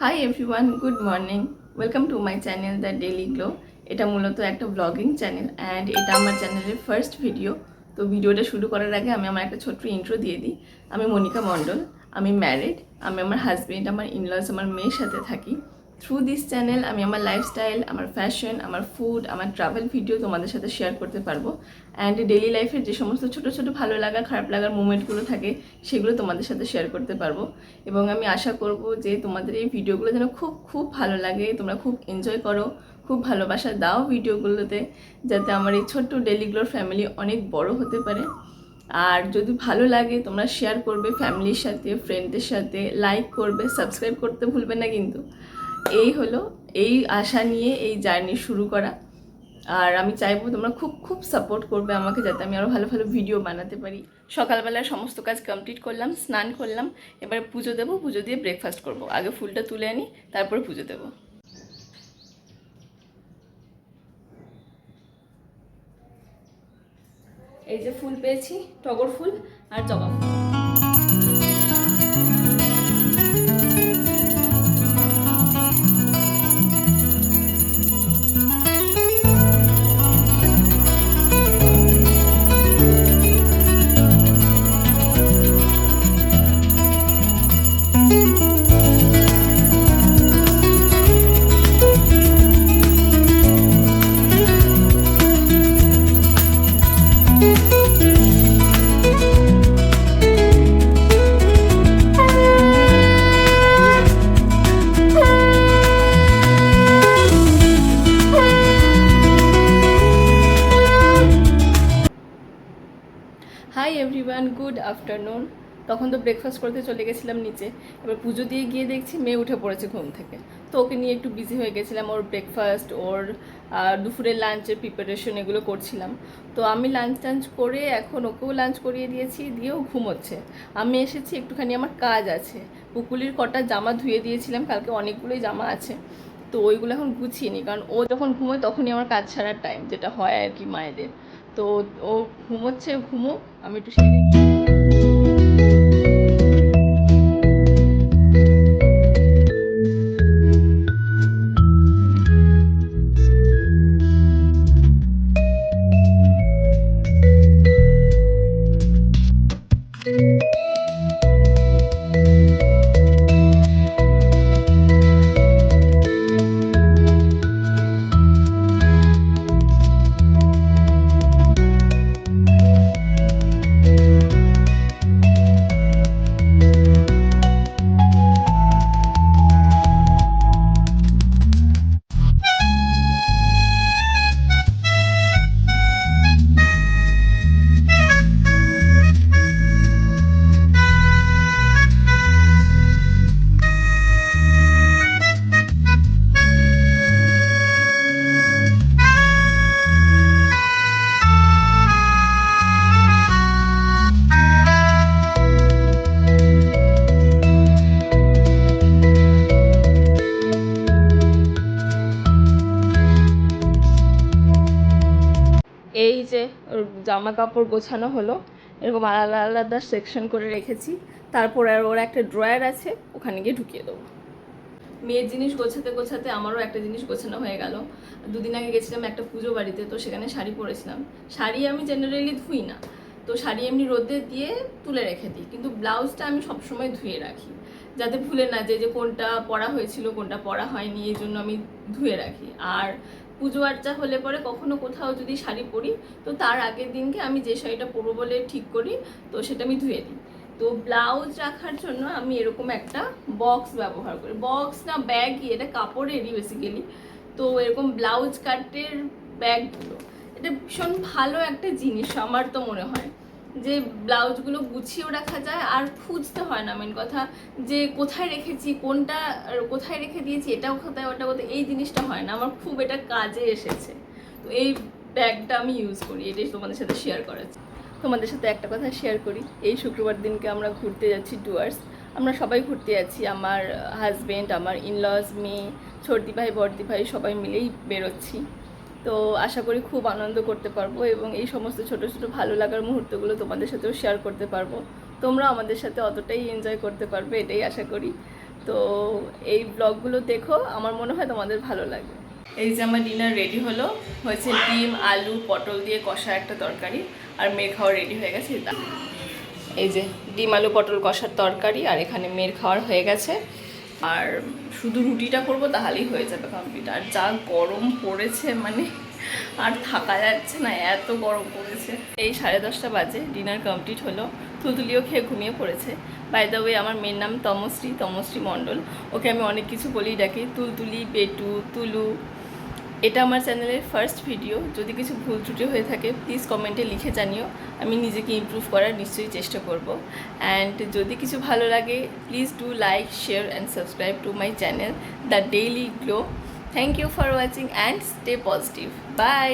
High everyone, good morning. Welcome to my channel the Daily glow. এটা মূলত একটা blogging channel and এটা আমার চ্যানেলের ফার্স্ট ভিডিও। তো ভিডিওটা শুরু করার আগে আমি আমার একটা ছোট্ট ইন্ট্রো দিয়ে দিই। আমি মনিকা মণ্ডল, আমি ম্যারিড, আমি আমার হাজব্যান্ড, আমার ইনলস, আমার মেয়ের সাথে থাকি। থ্রু দিস চ্যানেল আমি আমার লাইফস্টাইল, আমার ফ্যাশন, আমার ফুড, আমার ট্রাভেল ভিডিও তোমাদের সাথে শেয়ার করতে পারবো। অ্যান্ড ডেইলি লাইফের যে সমস্ত ছোটো ছোটো ভালো লাগা খারাপ লাগার মুমেন্টগুলো থাকে সেগুলো তোমাদের সাথে শেয়ার করতে পারবো। এবং আমি আশা করব যে তোমাদের এই ভিডিওগুলো যেন খুব খুব ভালো লাগে, তোমরা খুব এনজয় করো, খুব ভালোবাসা দাও ভিডিওগুলোতে, যাতে আমার এই ছোট্ট ডেইলি গ্লোর ফ্যামিলি অনেক বড় হতে পারে। আর যদি ভালো লাগে তোমরা শেয়ার করবে ফ্যামিলির সাথে, ফ্রেন্ডদের সাথে, লাইক করবে, সাবস্ক্রাইব করতে ভুলবে না কিন্তু। এই হলো, এই আশা নিয়ে এই জার্নি শুরু করা। আর আমি চাইবো তোমরা খুব খুব সাপোর্ট করবে আমাকে, যাতে আমি আরও ভালো ভালো ভিডিও বানাতে পারি। সকালবেলায় সমস্ত কাজ কমপ্লিট করলাম, স্নান করলাম, এবার পুজো দেবো, পুজো দিয়ে ব্রেকফাস্ট করব। আগে ফুলটা তুলে আনি, তারপরে পুজো দেবো। এই যে ফুল পেয়েছি, টগর ফুল আর জবা ফুল। Hi everyone, good afternoon. তখন তো ব্রেকফাস্ট করতে চলে গেছিলাম নিচে। এবার পুজো দিয়ে গিয়ে দেখছি মেয়ে উঠে পড়েছে ঘুম থেকে। তো ওকে নিয়ে একটু বিজি হয়ে গেছিলাম, ওর ব্রেকফাস্ট, ওর দুপুরের লাঞ্চের প্রিপারেশন এগুলো করছিলাম। তো আমি লাঞ্চ টাঞ্চ করে এখন ওকেও লাঞ্চ করিয়ে দিয়েছি, দিয়েও ঘুমোচ্ছে। আমি এসেছি, একটুখানি আমার কাজ আছে। পুকুলির কটা জামা ধুয়ে দিয়েছিলাম, কালকে অনেকগুলোই জামা আছে। তো ওইগুলো এখন গুছিয়ে নিই, কারণ ও যখন ঘুমোয় তখনই আমার কাজ ছাড়ার টাইম, যেটা হয় আর কি মায়েদের। তো ও ঘুমোচ্ছে, ঘুমোক, আমি একটু সেরে এই যে ওর জামা কাপড় গোছানো হলো, এরকম আলাদা আলাদা সেকশন করে রেখেছি। তারপর আর ওর একটা ড্রয়ার আছে, ওখানে গিয়ে ঢুকিয়ে দেবো। মেয়ের জিনিস গোছাতে গোছাতে আমারও একটা জিনিস গোছানো হয়ে গেল। দুদিন আগে গেছিলাম একটা পুজো বাড়িতে, তো সেখানে শাড়ি পরেছিলাম। শাড়ি আমি জেনারেলি ধুই না, তো শাড়ি এমনি রোদে দিয়ে তুলে রেখে দিই, কিন্তু ব্লাউজটা আমি সবসময় ধুয়ে রাখি, যাতে ভুলে না যে কোনটা পরা হয়েছিল কোনটা পরা হয়নি, এই জন্য আমি ধুয়ে রাখি। আর পুজো আর্চা হলে পরে কখনো কোথাও যদি শাড়ি পরি, তো তার আগের দিনকে আমি যে শাড়িটা পরবো বলে ঠিক করি, তো সেটা আমি ধুয়ে দিই। তো ব্লাউজ রাখার জন্য আমি এরকম একটা বক্স ব্যবহার করি, বক্স না ব্যাগই, এটা কাপড়েরই বেসিক্যালি। তো এরকম ব্লাউজ কাটের ব্যাগগুলো, এটা ভীষণ ভালো একটা জিনিস আমার তো মনে হয়, যে ব্লাউজগুলো গুছিয়েও রাখা যায় আর খুঁজতে হয় না। মেন কথা যে কোথায় রেখেছি, কোনটা কোথায় রেখে দিয়েছি, এটাও কোথায় ওটা কোথায়, এই জিনিসটা হয় না। আমার খুব এটা কাজে এসেছে। তো এই ব্যাগটা আমি ইউজ করি, এটাই তোমাদের সাথে শেয়ার করার। তোমাদের সাথে একটা কথা শেয়ার করি, এই শুক্রবার দিনকে আমরা ঘুরতে যাচ্ছি ডুয়ার্স। আমরা সবাই ঘুরতে যাচ্ছি, আমার হাজব্যান্ড, আমার ইনলস, মেয়ে, ছোটদি ভাই, বড়দি ভাই, সবাই মিলেই বেরোচ্ছি। তো আশা করি খুব আনন্দ করতে পারবো এবং এই সমস্ত ছোটো ছোটো ভালো লাগার মুহূর্তগুলো তোমাদের সাথেও শেয়ার করতে পারবো। তোমরা আমাদের সাথে অতটাই এনজয় করতে পারবে, এটাই আশা করি। তো এই ব্লগগুলো দেখো, আমার মনে হয় তোমাদের ভালো লাগবে। এই যে আমার ডিনার রেডি হলো, হয়েছে ডিম আলু পটল দিয়ে কষা একটা তরকারি, আর মেয়ের খাওয়া রেডি হয়ে গেছে। এই যে ডিম আলু পটল কষার তরকারি, আর এখানে মেয়ের খাওয়ার হয়ে গেছে। আর শুধু রুটিটা করবো, তাহলেই হয়ে যাবে কমপ্লিট। আর যা গরম পড়েছে, মানে আর থাকা যাচ্ছে না, এত গরম পড়েছে। এই 10:30 বাজে, ডিনার কমপ্লিট হলো। তুলতুলিও খেয়ে ঘুমিয়ে পড়েছে। বাই দ্য ওয়ে, আমার মেয়ের নাম তমশ্রী মণ্ডল। ওকে আমি অনেক কিছু বলেই ডাকি, তুলতুলি, বেটু, তুলু। এটা আমার চ্যানেলের ফার্স্ট ভিডিও। যদি কিছু ভুল ত্রুটি হয়ে থাকে প্লিজ কমেন্টে লিখে জানিও, আমি নিজেকে ইমপ্রুভ করার নিশ্চয়ই চেষ্টা করব। অ্যান্ড যদি কিছু ভালো লাগে please do like, share and subscribe to my channel the Daily Glow. Thank you for watching and stay positive. By.